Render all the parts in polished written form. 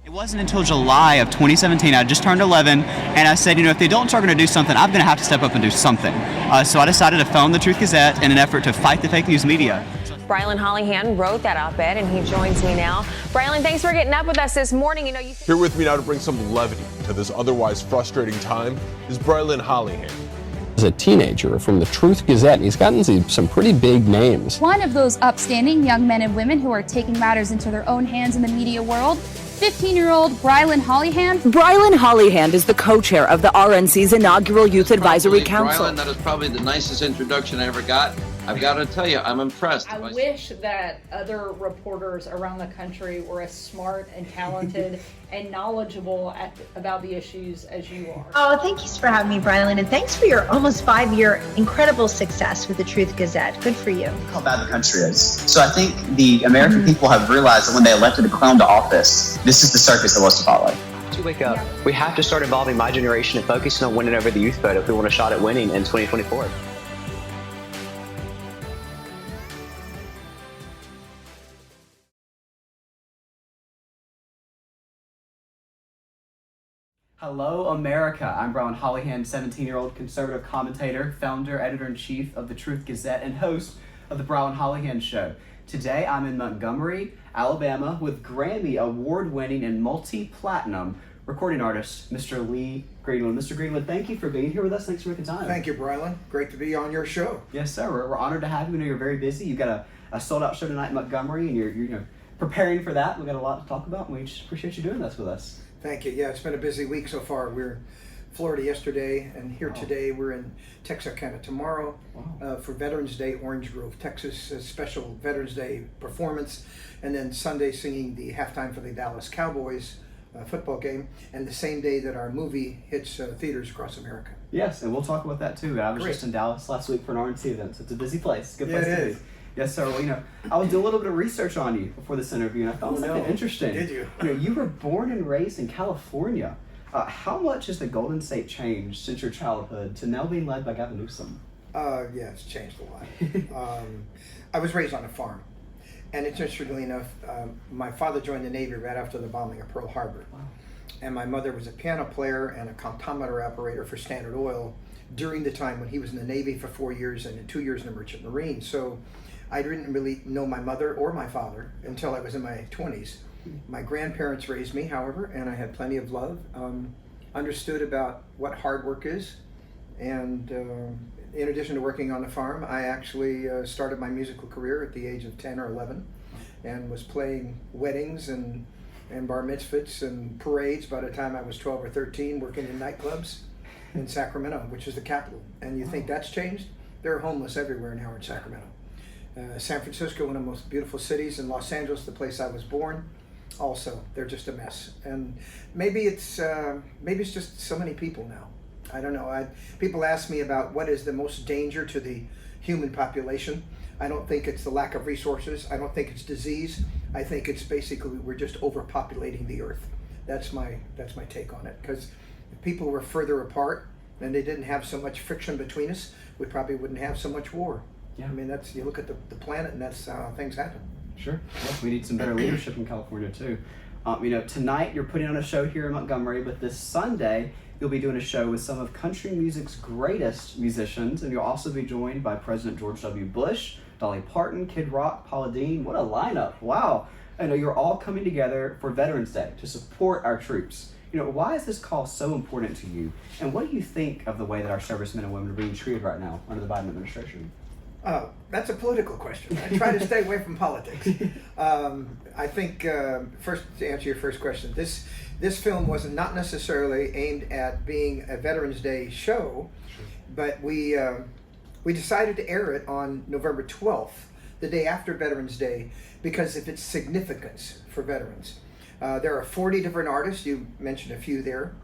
It wasn't until July of 2017, I just turned 11, and I said, if the adults are going to do something, I'm going to have to step up and do something. So I decided to found the Truth Gazette in an effort to fight the fake news media. Brilyn Hollyhand wrote that op-ed, and he joins me now. Brilyn, thanks for getting up with us this morning. Here with me now to bring some levity to this otherwise frustrating time is Brilyn Hollyhand. As a teenager from the Truth Gazette, and he's gotten some pretty big names. One of those upstanding young men and women who are taking matters into their own hands in the media world, 15-year-old Brilyn Hollyhand. Brilyn Hollyhand is the co-chair of the RNC's inaugural Youth Advisory Council. Brilyn, that is probably the nicest introduction I ever got. I've got to tell you, I'm impressed. I wish that other reporters around the country were as smart and talented and knowledgeable about the issues as you are. Oh, thank you for having me, Brilyn, and thanks for your almost 5-year incredible success with the Truth Gazette. Good for you. How bad the country is. So I think the American people have realized that when they elected a clown to office, this is the circus that was to follow. To wake up, we have to start involving my generation and focusing on winning over the youth vote if we want a shot at winning in 2024. Hello, America. I'm Brilyn Hollyhand, 17-year-old conservative commentator, founder, editor-in-chief of the Truth Gazette, and host of the Brilyn Hollyhand Show. Today, I'm in Montgomery, Alabama, with Grammy award-winning and multi-platinum recording artist, Mr. Lee Greenwood. Mr. Greenwood, thank you for being here with us. Thanks for making time. Thank you, Brilyn. Great to be on your show. Yes, sir. We're honored to have you. We know you're very busy. You've got a sold-out show tonight in Montgomery, and you're preparing for that. We've got a lot to talk about, and we just appreciate you doing this with us. Thank you. Yeah, it's been a busy week so far. We're in Florida yesterday, and here today. We're in Texarkana tomorrow for Veterans Day, Orange Grove, Texas, a special Veterans Day performance, and then Sunday singing the halftime for the Dallas Cowboys football game, and the same day that our movie hits theaters across America. Yes, and we'll talk about that too. I was just in Dallas last week for an RNC event, so it's a busy place. Good place to be. Yes, sir. Well, I was doing a little bit of research on you before this interview, and I found something interesting. Did you? You were born and raised in California. How much has the Golden State changed since your childhood to now being led by Gavin Newsom? Yeah, it's changed a lot. I was raised on a farm, and interestingly enough, my father joined the Navy right after the bombing of Pearl Harbor. Wow. And my mother was a piano player and a comptometer operator for Standard Oil during the time when he was in the Navy for 4 years and 2 years in the Merchant Marine. So I didn't really know my mother or my father until I was in my 20s. My grandparents raised me, however, and I had plenty of love, understood about what hard work is, and in addition to working on the farm, I actually started my musical career at the age of 10 or 11 and was playing weddings and bar mitzvahs and parades by the time I was 12 or 13, working in nightclubs in Sacramento, which is the capital. And you think that's changed? There are homeless everywhere now in Sacramento. San Francisco, one of the most beautiful cities, and Los Angeles, the place I was born, also, they're just a mess. And maybe it's just so many people now. I don't know. People ask me about what is the most danger to the human population. I don't think it's the lack of resources. I don't think it's disease. I think it's basically we're just overpopulating the earth. That's my take on it. Because if people were further apart and they didn't have so much friction between us, we probably wouldn't have so much war. Yeah. I mean, you look at the planet, and that's how things happen. Sure. Yes, we need some better leadership in California too. Tonight you're putting on a show here in Montgomery, but this Sunday you'll be doing a show with some of country music's greatest musicians, and you'll also be joined by President George W. Bush, Dolly Parton, Kid Rock, Paula Deen. What a lineup! Wow. I know you're all coming together for Veterans Day to support our troops. Why is this call so important to you, and what do you think of the way that our servicemen and women are being treated right now under the Biden administration? That's a political question. I try to stay away from politics. I think, first, to answer your first question, this film was not necessarily aimed at being a Veterans Day show, but we decided to air it on November 12th, the day after Veterans Day, because of its significance for veterans. There are 40 different artists, you mentioned a few there,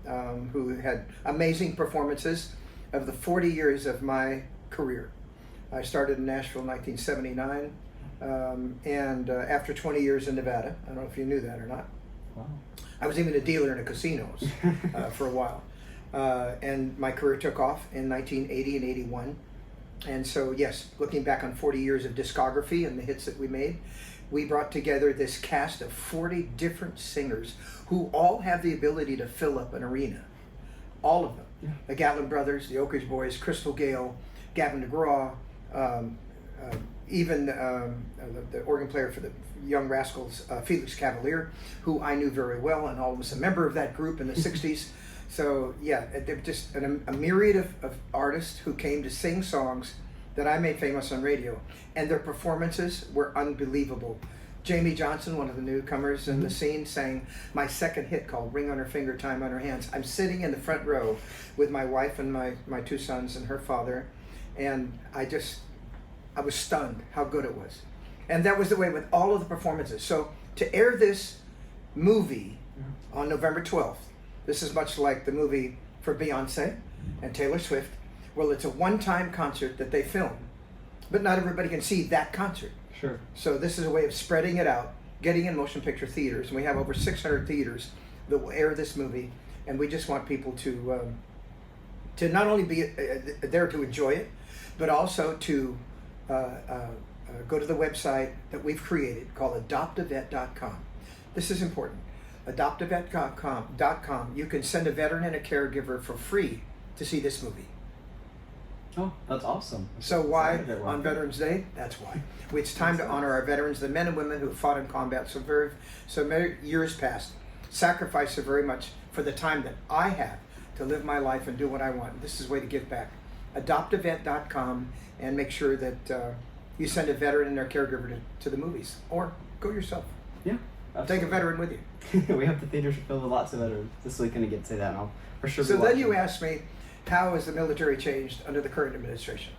who had amazing performances of the 40 years of my career. I started in Nashville in 1979, and after 20 years in Nevada, I don't know if you knew that or not. Wow. I was even a dealer in the casinos for a while. And my career took off in 1980 and 81. And so, yes, looking back on 40 years of discography and the hits that we made, we brought together this cast of 40 different singers who all have the ability to fill up an arena. All of them. Yeah. The Gatlin Brothers, the Oak Ridge Boys, Crystal Gale, Gavin DeGraw, even the organ player for the Young Rascals, Felix Cavalier, who I knew very well, and I was a member of that group in the 60s. So yeah, they're just a myriad of artists who came to sing songs that I made famous on radio, and their performances were unbelievable. Jamie Johnson, one of the newcomers in the scene, sang my second hit called Ring on Her Finger, Time on Her Hands. I'm sitting in the front row with my wife and my two sons and her father, and I was stunned how good it was. And that was the way with all of the performances. So to air this movie on November 12th, this is much like the movie for Beyonce and Taylor Swift. Well, it's a one-time concert that they film, but not everybody can see that concert. Sure. So this is a way of spreading it out, getting in motion picture theaters. And we have over 600 theaters that will air this movie, and we just want people to not only be there to enjoy it, but also to go to the website that we've created called adoptavet.com. This is important. Adoptavet.com. You can send a veteran and a caregiver for free to see this movie. Oh, that's awesome. So why on Veterans Day? That's why. It's time to honor our veterans, the men and women who fought in combat so many years past, sacrificed so very much for the time that I have to live my life and do what I want. This is a way to give back. Adoptavet.com, and make sure that you send a veteran and their caregiver to the movies, or go yourself. Yeah, absolutely. Take a veteran with you. We have the theaters filled with lots of veterans. This weekend I get to say that, and I'll for sure. So then you asked me, how has the military changed under the current administration?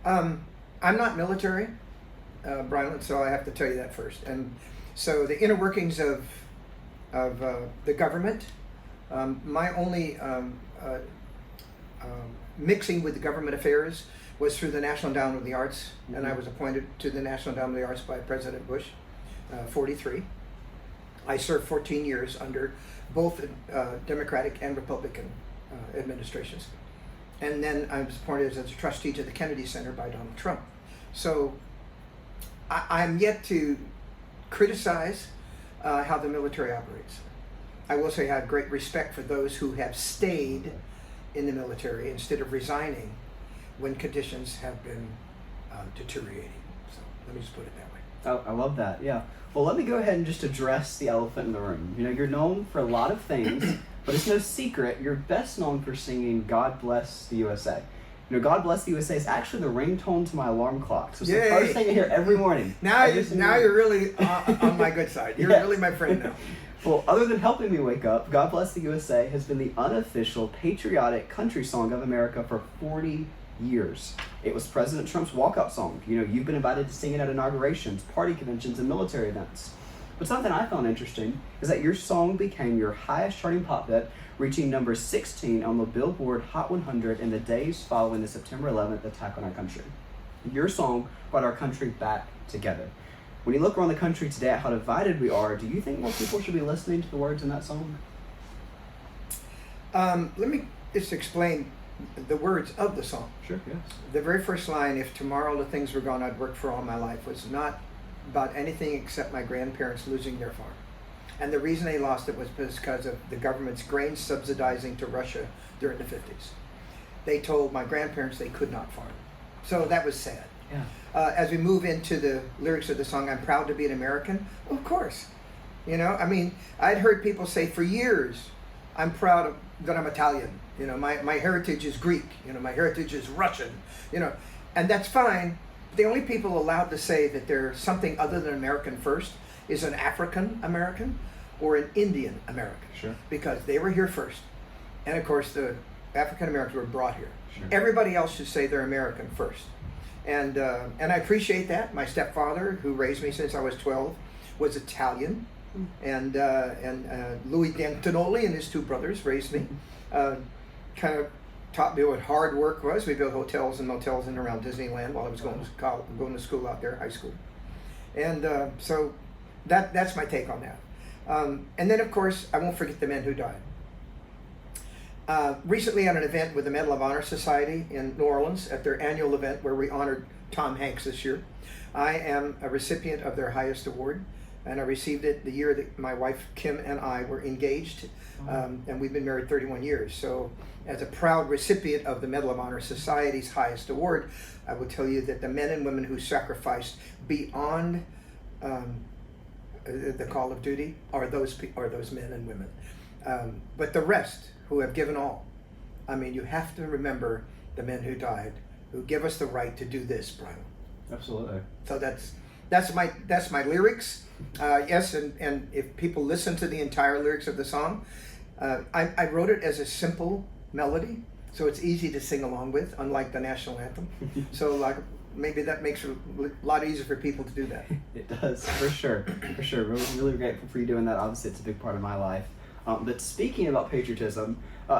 I'm not military, Brilyn, so I have to tell you that first. And so the inner workings of the government, my only mixing with the government affairs was through the National Endowment of the Arts, and I was appointed to the National Endowment of the Arts by President Bush, 43. I served 14 years under both Democratic and Republican administrations. And then I was appointed as a trustee to the Kennedy Center by Donald Trump. So I'm yet to criticize how the military operates. I will say I have great respect for those who have stayed in the military instead of resigning when conditions have been deteriorating. So let me just put it that way. Oh, I love that. Yeah. Well, let me go ahead and just address the elephant in the room. You know, you're known for a lot of things, but it's no secret you're best known for singing "God Bless the USA." You know, "God Bless the USA" is actually the ringtone to my alarm clock. So it's the first thing I hear every morning. Now you're really on my good side. You're really my friend now. Well, other than helping me wake up, "God Bless the USA" has been the unofficial patriotic country song of America for 40 years. It was President Trump's walkout song. You know, you've been invited to sing it at inaugurations, party conventions, and military events. But something I found interesting is that your song became your highest charting pop hit, reaching number 16 on the Billboard Hot 100 in the days following the September 11th attack on our country. Your song brought our country back together. When you look around the country today at how divided we are, do you think more people should be listening to the words in that song? Let me just explain the words of the song. Sure, yes. The very first line, "If tomorrow the things were gone I'd work for all my life," was not about anything except my grandparents losing their farm. And the reason they lost it was because of the government's grain subsidizing to Russia during the 50s. They told my grandparents they could not farm. So that was sad. Yeah. As we move into the lyrics of the song, "I'm proud to be an American," of course. You know, I mean, I'd heard people say for years, I'm proud that I'm Italian. You know, my heritage is Greek. You know, my heritage is Russian. You know, and that's fine. The only people allowed to say that they're something other than American first is an African American or an Indian American. Sure. Because they were here first. And of course, the African Americans were brought here. Sure. Everybody else should say they're American first. And I appreciate that. My stepfather, who raised me since I was 12, was Italian. And Louis D'Antonoli and his two brothers raised me. Kind of taught me what hard work was. We built hotels and motels in around Disneyland while I was going to school out there, high school. And so that's my take on that. And then, of course, I won't forget the men who died. Recently at an event with the Medal of Honor Society in New Orleans at their annual event where we honored Tom Hanks this year. I am a recipient of their highest award, and I received it the year that my wife Kim and I were engaged, and we've been married 31 years. So as a proud recipient of the Medal of Honor Society's highest award, I will tell you that the men and women who sacrificed beyond the call of duty are those men and women. But the rest who have given all, I mean, you have to remember the men who died, who give us the right to do this, Brian. Absolutely. So that's my lyrics. Yes, and if people listen to the entire lyrics of the song, I wrote it as a simple melody, so it's easy to sing along with, unlike the national anthem. So like maybe that makes it a lot easier for people to do that. It does, for sure, for sure. Really, really grateful for you doing that. Obviously, it's a big part of my life. But speaking about patriotism,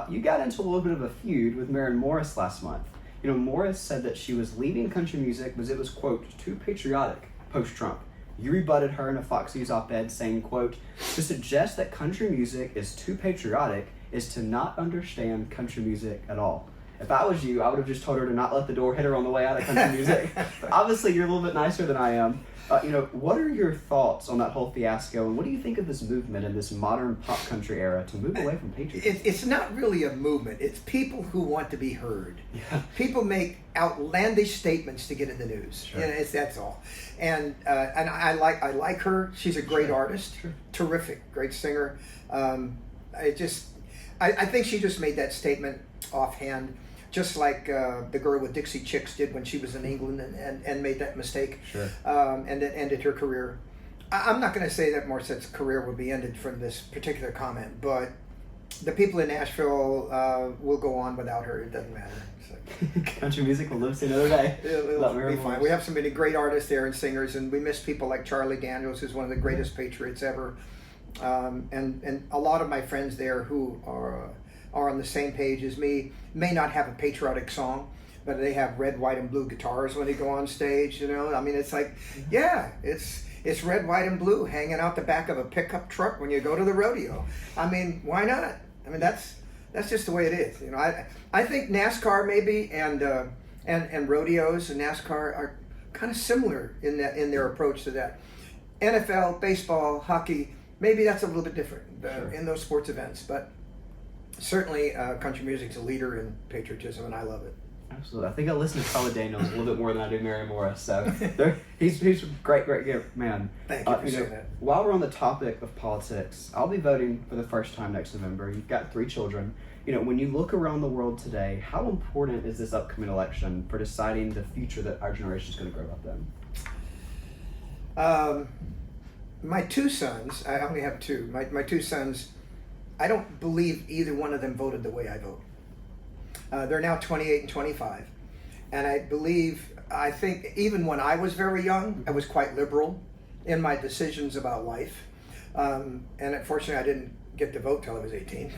you got into a little bit of a feud with Maren Morris last month. You know, Morris said that she was leaving country music because it was, quote, too patriotic post-Trump. You rebutted her in a Fox News op-ed saying, quote, to suggest that country music is too patriotic is to not understand country music at all. If I was you, I would have just told her to not let the door hit her on the way out of country music. But obviously, you're a little bit nicer than I am. You know, what are your thoughts on that whole fiasco, and what do you think of this movement in this modern pop country era to move away from patriotism? It's not really a movement. It's people who want to be heard. Yeah. People make outlandish statements to get in the news. Sure. You know, that's all. And I like her. She's a great artist. Sure. Terrific, great singer. I think she just made that statement offhand, just like the girl with Dixie Chicks did when she was in England and made that mistake. Sure. And it ended her career. I'm not going to say that Morissette's career will be ended from this particular comment, but the people in Nashville will go on without her. It doesn't matter. Country music will live to another day. It'll be fine. We have so many great artists there and singers, and we miss people like Charlie Daniels, who's one of the greatest patriots ever. And a lot of my friends there who are on the same page as me may not have a patriotic song, but they have red, white, and blue guitars when they go on stage. You know, I mean, it's like, yeah, it's red, white, and blue hanging out the back of a pickup truck when you go to the rodeo. I mean, why not? I mean, that's just the way it is. You know, I think NASCAR maybe and rodeos and NASCAR are kind of similar in their approach to that. NFL, baseball, hockey, maybe that's a little bit different in those sports events, but certainly country music's a leader in patriotism, and I love it. Absolutely. I think I listen to Charlie Daniels a little bit more than I do Maren Morris, so he's a great man. Thank you for saying that. While we're on the topic of politics, I'll be voting for the first time next November. You've got 3 children. You know, when you look around the world today, how important is this upcoming election for deciding the future that our generation is going to grow up in? My 2 sons, I only have 2, my 2 sons, I don't believe either one of them voted the way I vote. They're now 28 and 25. And I think even when I was very young, I was quite liberal in my decisions about life. And unfortunately, I didn't get to vote till I was 18.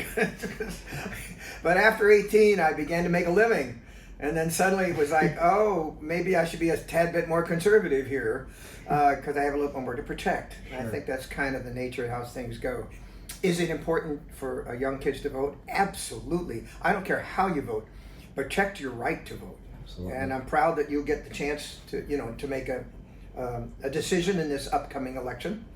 But after 18, I began to make a living. And then suddenly it was like, oh, maybe I should be a tad bit more conservative here because I have a little more to protect. Sure. I think that's kind of the nature of how things go. Is it important for young kids to vote? Absolutely. I don't care how you vote. Protect your right to vote. Absolutely. And I'm proud that you'll get the chance to make a decision in this upcoming election.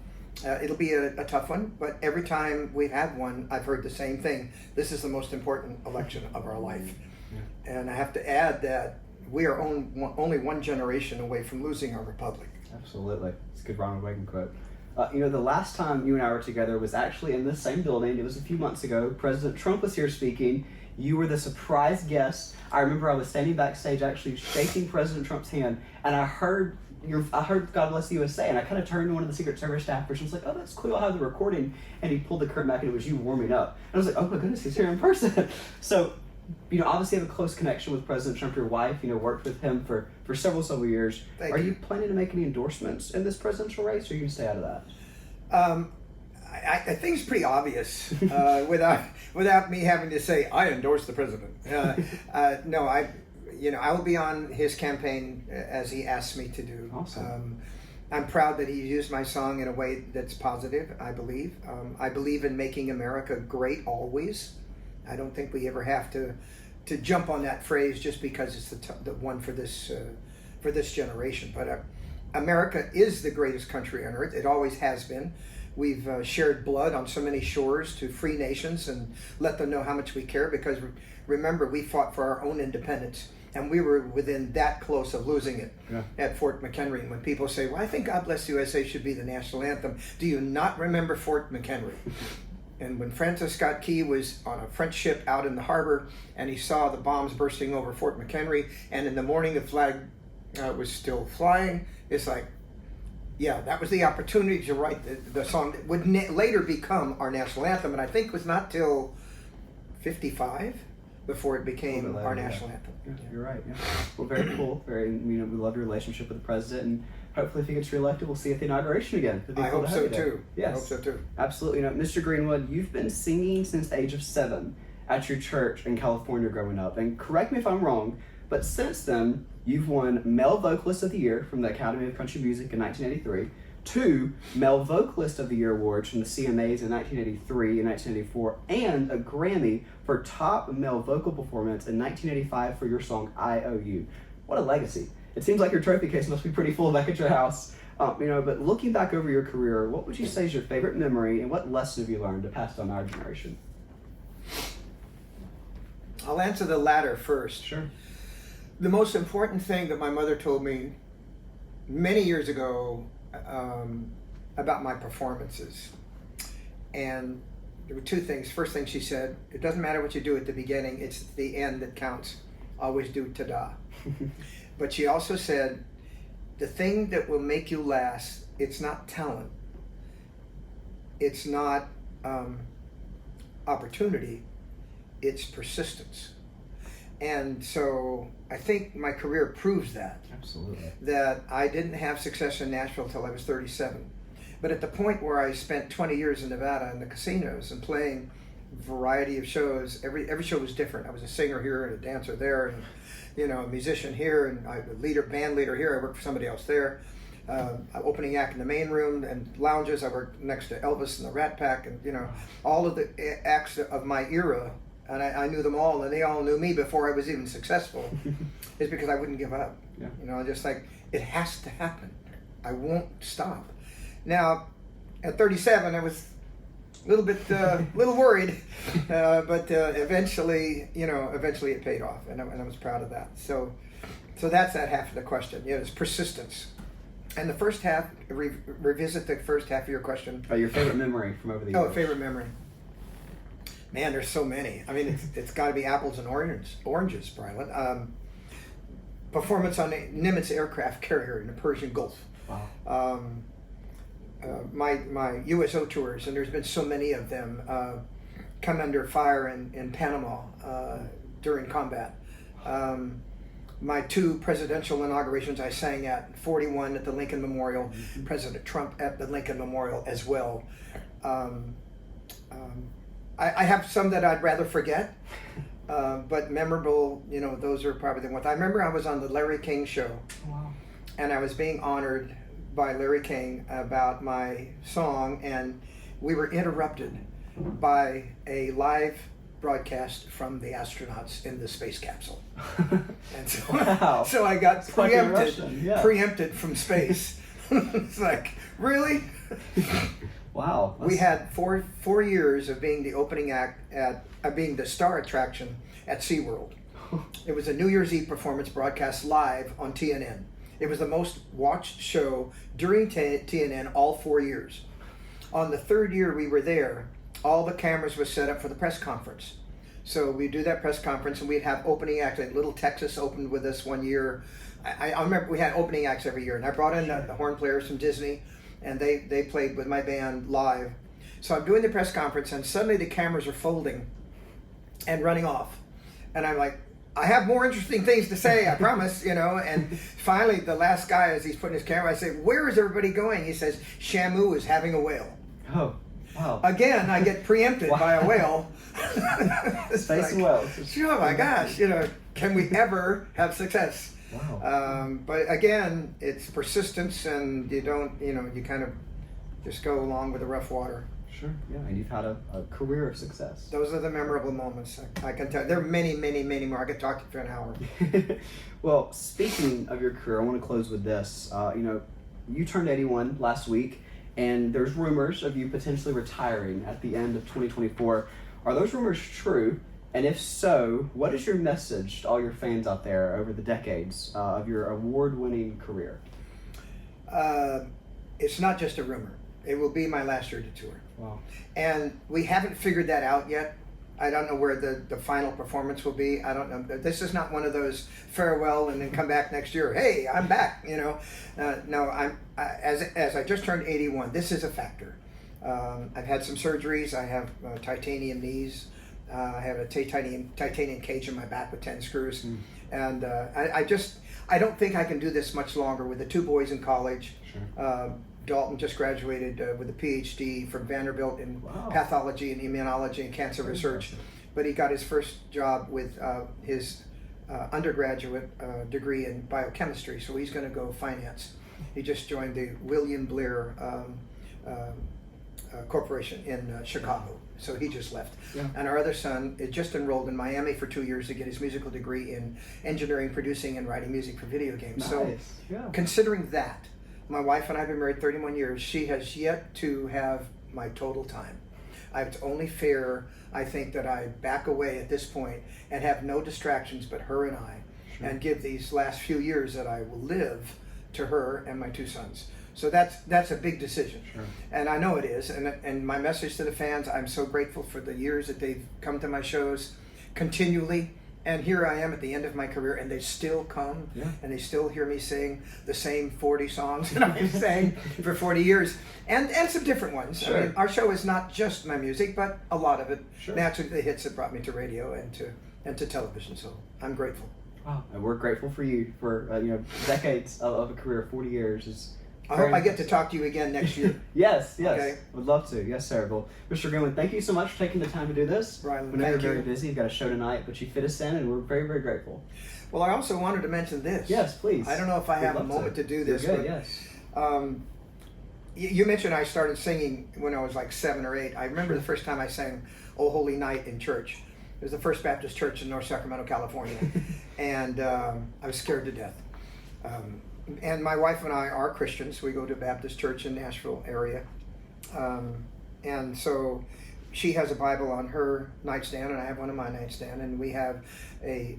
It'll be a tough one, but every time we've had one, I've heard the same thing. This is the most important election of our life. Yeah. And I have to add that we are only one generation away from losing our republic. Absolutely. It's a good Ronald Reagan quote. The last time you and I were together was actually in this same building. It was a few months ago. President Trump was here speaking. You were the surprise guest. I remember I was standing backstage actually shaking President Trump's hand, and I heard God Bless the USA, and I kind of turned to one of the Secret Service staffers and was like, oh, that's cool, I'll have the recording. And he pulled the curtain back, and it was you warming up. And I was like, oh my goodness, he's here in person. So, obviously you have a close connection with President Trump. Your wife, worked with him for several years. Are you planning to make any endorsements in this presidential race, or are you going to stay out of that? I think it's pretty obvious without me having to say I endorse the president. No, I will be on his campaign as he asks me to do. Awesome. I'm proud that he used my song in a way that's positive. I believe in making America great always. I don't think we ever have to jump on that phrase just because it's the one for this generation. But America is the greatest country on earth. It always has been. We've shared blood on so many shores to free nations and let them know how much we care, because remember, we fought for our own independence, and we were within that close of losing it at Fort McHenry. When people say, well, I think God Bless the USA should be the national anthem, do you not remember Fort McHenry? And when Francis Scott Key was on a French ship out in the harbor and he saw the bombs bursting over Fort McHenry, and in the morning the flag was still flying, it's like, yeah, that was the opportunity to write the song that would later become our national anthem. And I think it was not till 55 before it became our national anthem. Yeah, you're right. Yeah. Well, very cool. Very, we love your relationship with the president, and hopefully, if he gets reelected, we'll see you at the inauguration again. I hope so too. Yes, I hope so too. Absolutely. Mr. Greenwood, you've been singing since the age of 7 at your church in California growing up. And correct me if I'm wrong, but since then, you've won Male Vocalist of the Year from the Academy of Country Music in 1983, 2 Male Vocalist of the Year awards from the CMAs in 1983 and 1984, and a Grammy for Top Male Vocal Performance in 1985 for your song I Owe You. What a legacy. It seems like your trophy case must be pretty full back at your house. But looking back over your career, what would you say is your favorite memory, and what lesson have you learned to pass on our generation? I'll answer the latter first. Sure. The most important thing that my mother told me many years ago about my performances, and there were 2 things. First thing she said, it doesn't matter what you do at the beginning, it's the end that counts. Always do ta-da. But she also said, the thing that will make you last, it's not talent, it's not opportunity, it's persistence. And so I think my career proves that. Absolutely. That I didn't have success in Nashville until I was 37. But at the point where I spent 20 years in Nevada in the casinos and playing a variety of shows, every show was different. I was a singer here and a dancer there, and a musician here, and a band leader here. I worked for somebody else there. Opening act in the main room and lounges. I worked next to Elvis and the Rat Pack, and all of the acts of my era. And I knew them all, and they all knew me before I was even successful. Is because I wouldn't give up. Yeah. Just like, it has to happen. I won't stop. Now, at 37, I was a little bit, little worried, but eventually it paid off, and I was proud of that. So that's that half of the question. It's persistence. And the first half, revisit the first half of your question. Your favorite memory from over the years. Oh, favorite memory. Man, there's so many. I mean, it's got to be apples and oranges, Brilyn. Performance on a Nimitz aircraft carrier in the Persian Gulf. Wow. My USO tours, and there's been so many of them, come under fire in Panama during combat. My 2 presidential inaugurations I sang at, 41 at the Lincoln Memorial, President Trump at the Lincoln Memorial as well. I have some that I'd rather forget, but memorable, those are probably the ones. I remember I was on the Larry King show. Wow. And I was being honored by Larry King about my song, and we were interrupted by a live broadcast from the astronauts in the space capsule. And so, wow. So I got preempted from space. It's like, really? Wow. We had four years of being the opening act being the star attraction at SeaWorld. It was a New Year's Eve performance broadcast live on TNN. It was the most watched show during TNN all 4 years. On the 3rd year we were there, all the cameras were set up for the press conference. So we'd do that press conference, and we'd have opening acts. Like Little Texas opened with us one year. I remember we had opening acts every year, and I brought in the horn players from Disney, and they played with my band live. So I'm doing the press conference, and suddenly the cameras are folding and running off. And I'm like, I have more interesting things to say, I promise, And finally, the last guy, as he's putting his camera, I say, where is everybody going? He says, Shamu is having a whale. Oh, wow. Again, I get preempted by a whale. Space whales. Oh my gosh, can we ever have success? Wow. But again, it's persistence, and you don't, you kind of just go along with the rough water. Sure, yeah, and you've had a career of success. Those are the memorable moments. I can tell. There are many, many, many more. I could talk to you for an hour. Well, speaking of your career, I want to close with this. You turned 81 last week, and there's rumors of you potentially retiring at the end of 2024. Are those rumors true? And if so, what is your message to all your fans out there over the decades of your award-winning career? It's not just a rumor. It will be my last year to tour. Wow. And we haven't figured that out yet. I don't know where the final performance will be. I don't know. This is not one of those farewell and then come back next year. Hey, I'm back. No. As I just turned 81. This is a factor. I've had some surgeries. I have titanium knees. I have a titanium cage in my back with 10 screws. And I don't think I can do this much longer with the 2 boys in college. Sure. Dalton just graduated with a PhD from Vanderbilt in pathology and immunology and cancer research, but he got his first job with his undergraduate degree in biochemistry, so he's going to go finance. He just joined the William Blair Corporation in Chicago, so he just left. Yeah. And our other son is just enrolled in Miami for 2 years to get his musical degree in engineering, producing, and writing music for video games. Nice. So considering that, my wife and I have been married 31 years. She has yet to have my total time. It's only fair, I think, that I back away at this point and have no distractions but her and I, and give these last few years that I will live to her and my 2 sons. So that's a big decision. Sure. And I know it is. And my message to the fans, I'm so grateful for the years that they've come to my shows continually. And here I am at the end of my career, and they still come, and they still hear me sing the same 40 songs that I've sang for 40 years, and some different ones. Sure. I mean, our show is not just my music, but a lot of it. Sure. Naturally, the hits that brought me to radio and to television. So I'm grateful. Wow, and we're grateful for you for decades of a career. 40 years. I hope I get to talk to you again next year. Yes. Okay. Would love to. Yes, sir. Well, Mr. Greenwood, thank you so much for taking the time to do this. Brilyn, we know you're very busy. You've got a show tonight, but you fit us in, and we're very, very grateful. Well, I also wanted to mention this. Yes, please. I don't know if I have a moment to do this. You're good, but, yes. You mentioned I started singing when I was like 7 or 8. I remember the first time I sang "O Holy Night" in church. It was the First Baptist Church in North Sacramento, California, and I was scared to death. And my wife and I are Christians. We go to a Baptist church in Nashville area. And so she has a Bible on her nightstand, and I have one on my nightstand. And we have a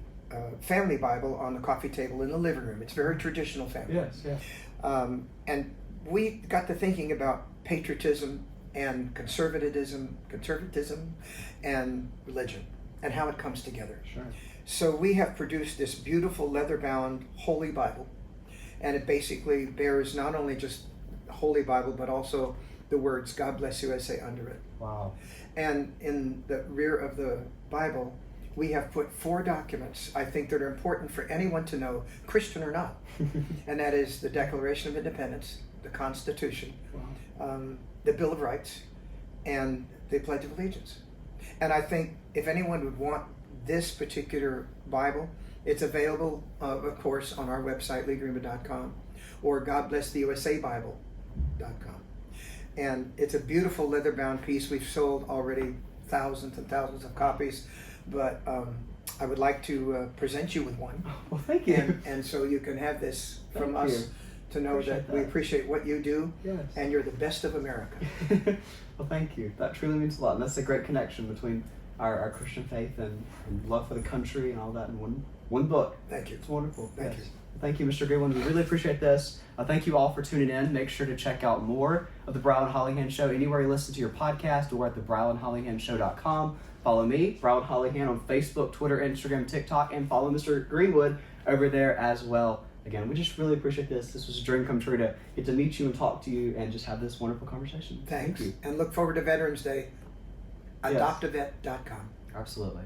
family Bible on the coffee table in the living room. It's very traditional family. Yes, yes. And we got to thinking about patriotism and conservatism and religion and how it comes together. Sure. So we have produced this beautiful leather-bound Holy Bible. And it basically bears not only just Holy Bible, but also the words, God Bless USA under it. Wow. And in the rear of the Bible, we have put 4 documents, I think, that are important for anyone to know, Christian or not. And that is the Declaration of Independence, the Constitution, the Bill of Rights, and the Pledge of Allegiance. And I think if anyone would want this particular Bible, it's available, of course, on our website, leegreenwood.com, or GodBlessTheUSABible.com. And it's a beautiful leather-bound piece. We've sold already thousands and thousands of copies, but I would like to present you with one. Well, thank you. And so you can have this from us to know that we appreciate what you do, and you're the best of America. Well, thank you. That truly means a lot, and that's a great connection between our Christian faith and love for the country and all that in one book. Thank you. It's wonderful. Thank you. Thank you, Mr. Greenwood. We really appreciate this. Thank you all for tuning in. Make sure to check out more of the Brilyn Hollyhand Show anywhere you listen to your podcast, or at theBrilynHollyhandShow.com. Follow me, Brilyn Hollyhand, on Facebook, Twitter, Instagram, TikTok, and follow Mr. Greenwood over there as well. Again, we just really appreciate this. This was a dream come true to get to meet you and talk to you and just have this wonderful conversation. Thanks. Thank you. And look forward to Veterans Day. AdoptAvet.com. Absolutely.